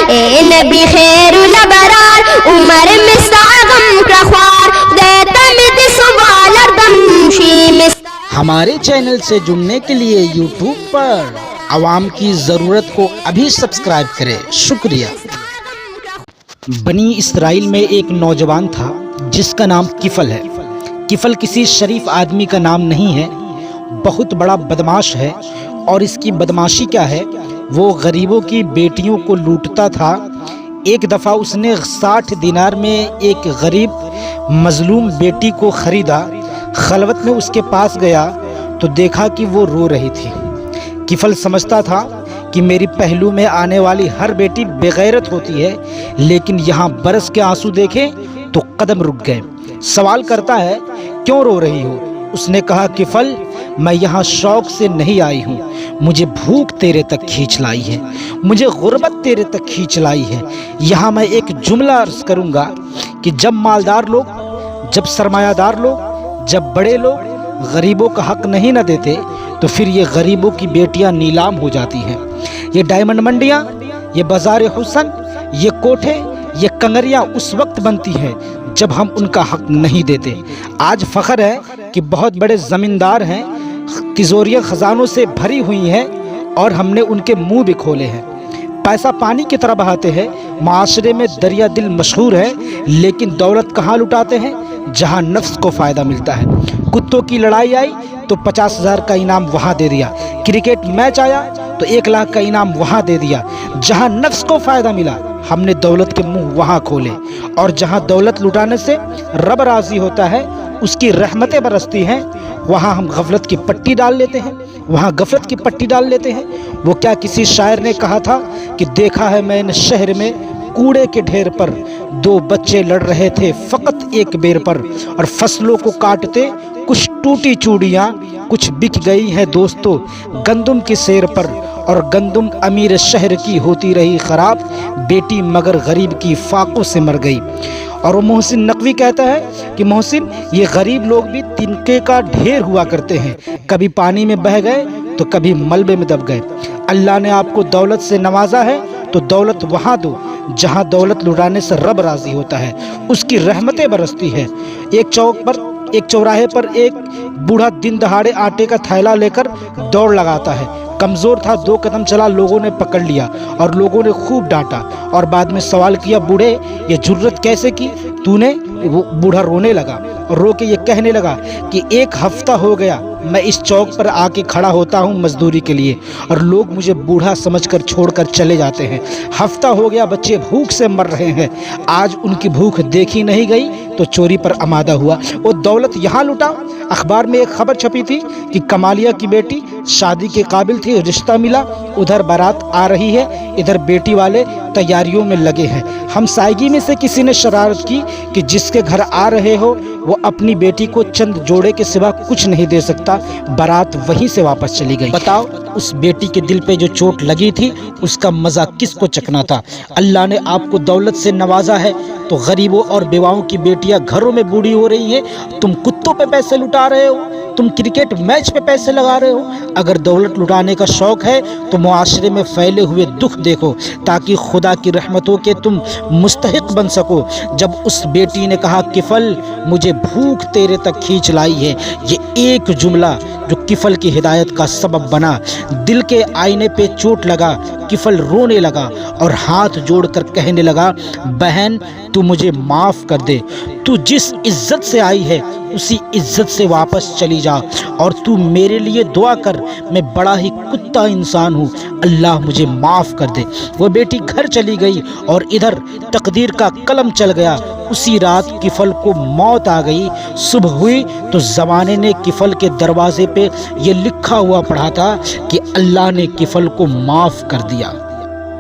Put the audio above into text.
اے نبی خیر الابرار عمر مستعغم کرخوار دیتم دسوال اردم شیم. ہمارے چینل سے جڑنے کے لیے یوٹیوب پر عوام کی ضرورت کو ابھی سبسکرائب کریں. شکریہ. بنی اسرائیل میں ایک نوجوان تھا جس کا نام کفل ہے. کفل کسی شریف آدمی کا نام نہیں ہے، بہت بڑا بدماش ہے. اور اس کی بدماشی کیا ہے، وہ غریبوں کی بیٹیوں کو لوٹتا تھا. ایک دفعہ اس نے 60 دینار میں ایک غریب مظلوم بیٹی کو خریدا. خلوت میں اس کے پاس گیا تو دیکھا کہ وہ رو رہی تھی. کفل سمجھتا تھا کہ میری پہلو میں آنے والی ہر بیٹی بغیرت ہوتی ہے، لیکن یہاں برس کے آنسو دیکھے تو قدم رک گئے. سوال کرتا ہے کیوں رو رہی ہو؟ اس نے کہا کفل میں یہاں شوق سے نہیں آئی ہوں، مجھے بھوک تیرے تک کھینچ لائی ہے، مجھے غربت تیرے تک کھینچ لائی ہے. یہاں میں ایک جملہ عرض کروں گا کہ جب مالدار لوگ، جب سرمایہ دار لوگ، جب بڑے لوگ غریبوں کا حق نہیں نہ دیتے تو پھر یہ غریبوں کی بیٹیاں نیلام ہو جاتی ہیں. یہ ڈائمنڈ منڈیاں، یہ بازار حسن، یہ کوٹھے، یہ کنگریاں اس وقت بنتی ہیں جب ہم ان کا حق نہیں دیتے. آج فخر ہے کہ بہت بڑے زمیندار ہیں، تجوریاں خزانوں سے بھری ہوئی ہیں اور ہم نے ان کے منہ بھی کھولے ہیں. پیسہ پانی کی طرح بہاتے ہیں، معاشرے میں دریا دل مشہور ہے، لیکن دولت کہاں لٹاتے ہیں؟ جہاں نفس کو فائدہ ملتا ہے. کتوں کی لڑائی آئی تو 50,000 کا انعام وہاں دے دیا. کرکٹ میچ آیا تو 1 لاکھ کا انعام وہاں دے دیا. جہاں نفس کو فائدہ ملا ہم نے دولت کے منہ وہاں کھولے. اور جہاں دولت لٹانے سے رب راضی ہوتا ہے، اس کی رحمتیں برستی ہیں، وہاں ہم غفلت کی پٹی ڈال لیتے ہیں، وہاں غفلت کی پٹی ڈال لیتے ہیں. وہ کیا کسی شاعر نے کہا تھا کہ دیکھا ہے میں نے شہر میں کوڑے کے ڈھیر پر 2 بچے لڑ رہے تھے فقط ایک بیر پر، اور فصلوں کو کاٹتے کچھ ٹوٹی چوڑیاں، کچھ بک گئی ہیں دوستو گندم کی سیر پر، اور گندم امیر شہر کی ہوتی رہی خراب، بیٹی مگر غریب کی فاقوں سے مر گئی. اور وہ محسن نقوی کہتا ہے کہ محسن یہ غریب لوگ بھی تنکے کا ڈھیر ہوا کرتے ہیں، کبھی پانی میں بہہ گئے تو کبھی ملبے میں دب گئے. اللہ نے آپ کو دولت سے نوازا ہے تو دولت وہاں دو جہاں دولت لٹانے سے رب راضی ہوتا ہے، اس کی رحمتیں برستی ہے. ایک چوراہے پر ایک بوڑھا دن دہاڑے آٹے کا تھیلا لے کر دوڑ لگاتا ہے. کمزور تھا، 2 قدم چلا، لوگوں نے پکڑ لیا اور لوگوں نے خوب ڈانٹا اور بعد میں سوال کیا بوڑھے یہ جرت کیسے کی تو نے؟ وہ بوڑھا رونے لگا اور رو کے یہ کہنے لگا کہ 1 ہفتہ ہو گیا میں اس چوک پر آ کے کھڑا ہوتا ہوں مزدوری کے لیے اور لوگ مجھے بوڑھا سمجھ کر چھوڑ کر چلے جاتے ہیں. ہفتہ ہو گیا بچے بھوک سے مر رہے ہیں، آج ان کی بھوک دیکھی نہیں گئی تو چوری پر آمادہ ہوا. وہ دولت یہاں لٹا. اخبار میں ایک خبر چھپی تھی کہ کمالیہ کی بیٹی شادی کے قابل تھی، رشتہ ملا، ادھر بارات آ رہی ہے، ادھر بیٹی والے تیاریوں میں لگے ہیں. ہمسائیگی میں سے کسی نے شرارت کی کہ جس کے گھر آ رہے ہو وہ اپنی بیٹی کو چند جوڑے کے سوا کچھ نہیں دے سکتا. بارات وہیں سے واپس چلی گئی. بتاؤ اس بیٹی کے دل پہ جو چوٹ لگی تھی اس کا مزہ کس کو چکنا تھا؟ اللہ نے آپ کو دولت سے نوازا ہے تو غریبوں اور بیواؤں کی بیٹیاں گھروں میں بوڑھی ہو رہی ہیں، تم کتوں پہ پیسے لٹا رہے ہو، تم کرکٹ میچ پہ پیسے لگا رہے ہو. اگر دولت لٹانے کا شوق ہے تو معاشرے میں پھیلے ہوئے دکھ دیکھو تاکہ خدا کی رحمتوں کے تم مستحق بن سکو. جب اس بیٹی نے کہا کفل مجھے بھوک تیرے تک کھینچ لائی ہے، یہ ایک جملہ جو کفل کی ہدایت کا سبب بنا. دل کے آئینے پہ چوٹ لگا، کفل رونے لگا اور ہاتھ جوڑ کر کہنے لگا بہن تو مجھے معاف کر دے، تو جس عزت سے آئی ہے اسی عزت سے واپس چلی جا، اور تو میرے لیے دعا کر، میں بڑا ہی کتا انسان ہوں، اللہ مجھے معاف کر دے. وہ بیٹی گھر چلی گئی اور ادھر تقدیر کا قلم چل گیا. اسی رات کفل کو موت آ گئی. صبح ہوئی تو زمانے نے کفل کے دروازے پہ یہ لکھا ہوا پڑھا تھا کہ اللہ نے کفل کو معاف کر دیا.